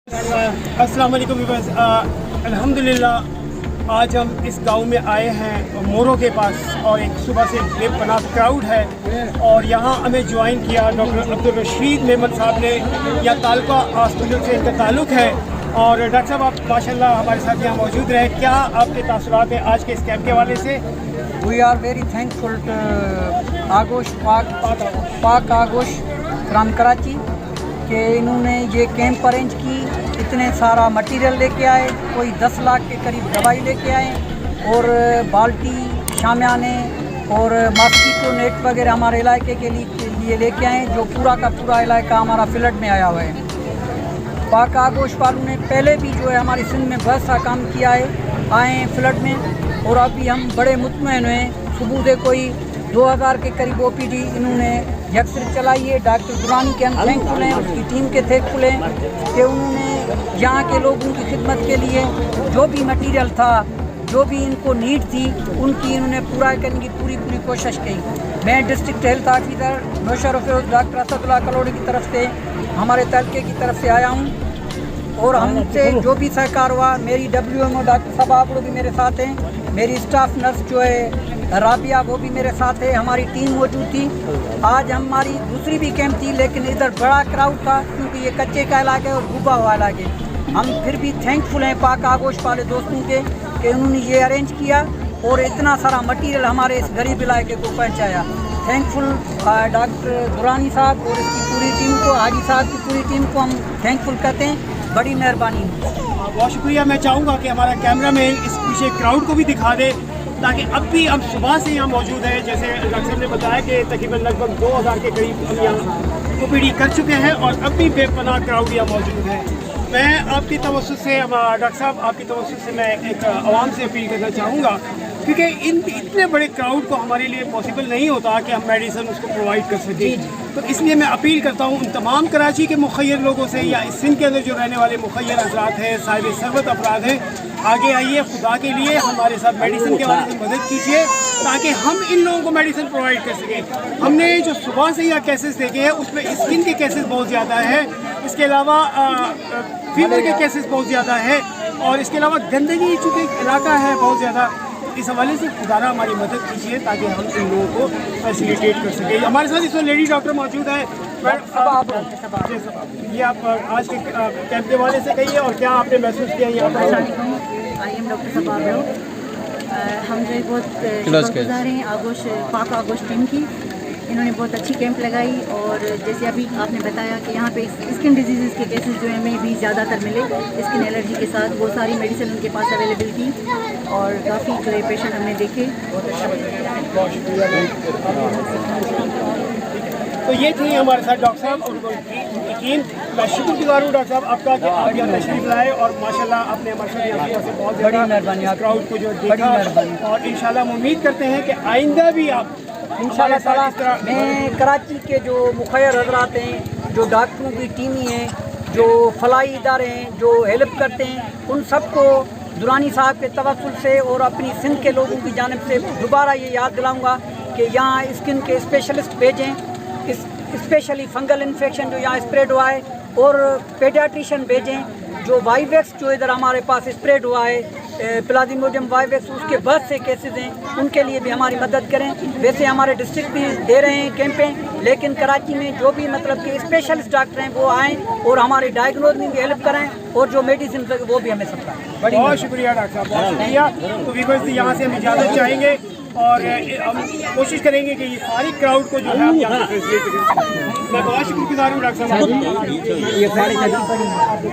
अस्सलाम वालेकुम व्यूअर्स। अल्हम्दुलिल्लाह आज हम इस गांव में आए हैं मोरों के पास और एक सुबह से बेपनाह क्राउड है और यहाँ हमें ज्वाइन किया डॉक्टर अब्दुल रशीद मेमन साहब ने। या तालुका हॉस्पिटल से इनका ताल्लुक़ है और डॉक्टर साहब आप माशाल्लाह हमारे साथ यहाँ मौजूद रहे। क्या आपके तासुरात हैं आज के इस कैंप के हवाले से? We are very thankful to Aghosh पाक आगोश फ्राम कराची कि इन्होंने ये कैंप अरेंज की, इतने सारा मटेरियल लेके आए, कोई 10 लाख के करीब दवाई लेके आए और बाल्टी शामियाने और मॉस्किटो नेट वगैरह हमारे इलाके के लिए लेके आए, जो पूरा का पूरा इलाका हमारा फ्लड में आया हुआ है। पाक आगोश वालों ने पहले भी जो है हमारी सिंध में बहुत सा काम किया है, आए हैं फ्लड में और अभी हम बड़े मुतमईन हुए। सुबह से कोई 2000 के करीब OPD इन्होंने यकसर चलाई है। डॉक्टर दुरानी के हम थैंकफुल हैं, उसकी टीम के थैंकफुल हैं कि उन्होंने यहाँ के लोगों की खिदमत के लिए जो भी मटेरियल था, जो भी इनको नीड थी, उनकी इन्होंने पूरा करने की पूरी कोशिश की। मैं district health officer नौशर Firoz doctor Asadullah कलोड़ी की तरफ से, हमारे तलके की तरफ से आया हूँ और हमसे जो भी सहकार हुआ, मेरी WMO डॉक्टर साहब आप लोग भी मेरे साथ हैं, मेरी स्टाफ नर्स जो है राबिया वो भी मेरे साथ है, हमारी टीम मौजूद थी। आज हमारी दूसरी भी कैंप थी लेकिन इधर बड़ा क्राउड था क्योंकि ये कच्चे का इलाका है और डूबा हुआ इलाका है। हम फिर भी थैंकफुल हैं पाक आगोश वाले दोस्तों के कि उन्होंने ये अरेंज किया और इतना सारा मटेरियल हमारे इस गरीब इलाके को पहुँचाया। थैंकफुल डॉक्टर दुरानी साहब और इसकी पूरी टीम को, हाजी साहब की पूरी टीम को हम थैंकफुल करते हैं, बड़ी मेहरबानी। बहुत शुक्रिया। मैं चाहूँगा कि हमारा कैमरा मैन इस पीछे क्राउड को भी दिखा दे ताकि अब भी हम सुबह से यहाँ मौजूद हैं। जैसे डॉक्टर साहब ने बताया कि तकरीबन लगभग 2000 के करीब हम यहाँ OPD कर चुके हैं और अब भी बेपनाह क्राउड यहाँ मौजूद है। मैं आपकी तवज्जुह से डॉक्टर साहब आपकी तवज्जुह से मैं एक आवाम से अपील करना चाहूँगा क्योंकि इतने बड़े क्राउड को हमारे लिए पॉसिबल नहीं होता कि हम मेडिसिन उसको प्रोवाइड कर सकें। तो इसलिए मैं अपील करता हूँ उन तमाम कराची के मुखय्यर लोगों से या इस सिंध के अंदर जो रहने वाले मुखय्यर हजरात हैं, साहिब सरवत अफराद हैं, आगे आइए, खुदा के लिए हमारे साथ मेडिसिन के हवाले से मदद कीजिए ताकि हम इन लोगों को मेडिसिन प्रोवाइड कर सकें। हमने जो सुबह से यहाँ केसेस देखे हैं उसमें स्किन के केसेस बहुत ज़्यादा है, इसके अलावा फीवर के केसेस बहुत ज़्यादा है और इसके अलावा गंदगी चूँकि इलाका है बहुत ज़्यादा, इस हवाले से खुदारा हमारी मदद कीजिए ताकि हम इन लोगों को फैसिलिटेट कर सकें। हमारे साथ इसमें लेडी डॉक्टर मौजूद है। ये आप आज के कैंप के हवाले से कहिए और क्या आपने महसूस किया यहाँ पर? I am doctor Sabab. हम जो बहुत शुक्रगुज़ार हैं आगोश पाक आगोश टीम की, इन्होंने बहुत अच्छी कैंप लगाई और जैसे अभी आपने बताया कि यहाँ पे स्किन डिजीज़ के केसेस जो हैं में भी ज़्यादातर मिले, स्किन एलर्जी के साथ वो सारी मेडिसिन उनके पास अवेलेबल थी और काफ़ी जो है पेशेंट हमने देखे। तो ये थी हमारे साथ डॉक्टर साहब और उनकी टीम। मैं शुक्रगुजार हूँ डॉक्टर साहब आपका कि आप यहाँ तशरीफ लाए और माशाल्लाह आपने हमारे साथ यहाँ से बहुत बड़ी मेहरबानी क्राउड को जो देखा और इंशाल्लाह हम उम्मीद करते हैं कि आइंदा भी आप इंशाल्लाह ताला इस तरह। मैं कराची के जो मुखय्यर हजरात हैं, जो डॉक्टरों की टीमी हैं, जो फलाई इदारे हैं, जो हेल्प करते हैं, उन सबको दुरानी साहब के तवस्सुल से और अपनी सिंध के लोगों की जानिब से दोबारा ये याद दिलाऊंगा कि यहाँ स्किन के स्पेशलिस्ट भेजें, स्पेशली फंगल इन्फेक्शन जो यहाँ स्प्रेड हुआ है, और पेडियाट्रिशियन भेजें जो वाइवेक्स जो इधर हमारे पास स्प्रेड हुआ है, प्लाज्मोडियम वाइवेक्स, उसके बहुत से केसेस हैं, उनके लिए भी हमारी मदद करें। वैसे हमारे डिस्ट्रिक्ट भी दे रहे हैं कैंपें, लेकिन कराची में जो भी मतलब कि स्पेशलिस्ट डॉक्टर हैं वो आएँ और हमारे डायग्नोज में भी हेल्प करें और जो मेडिसिन वो भी हमें सप्लाई। बहुत शुक्रिया डॉक्टर साहब, बहुत शुक्रिया। तो व्यूअर्स यहाँ से हम इजाज़त चाहेंगे और हम कोशिश करेंगे कि ये सारी क्राउड को जो है हम यहाँ से फैसिलिटेट करें। मैं बहुत शुक्रगुजार हूँ डॉक्टर साहब।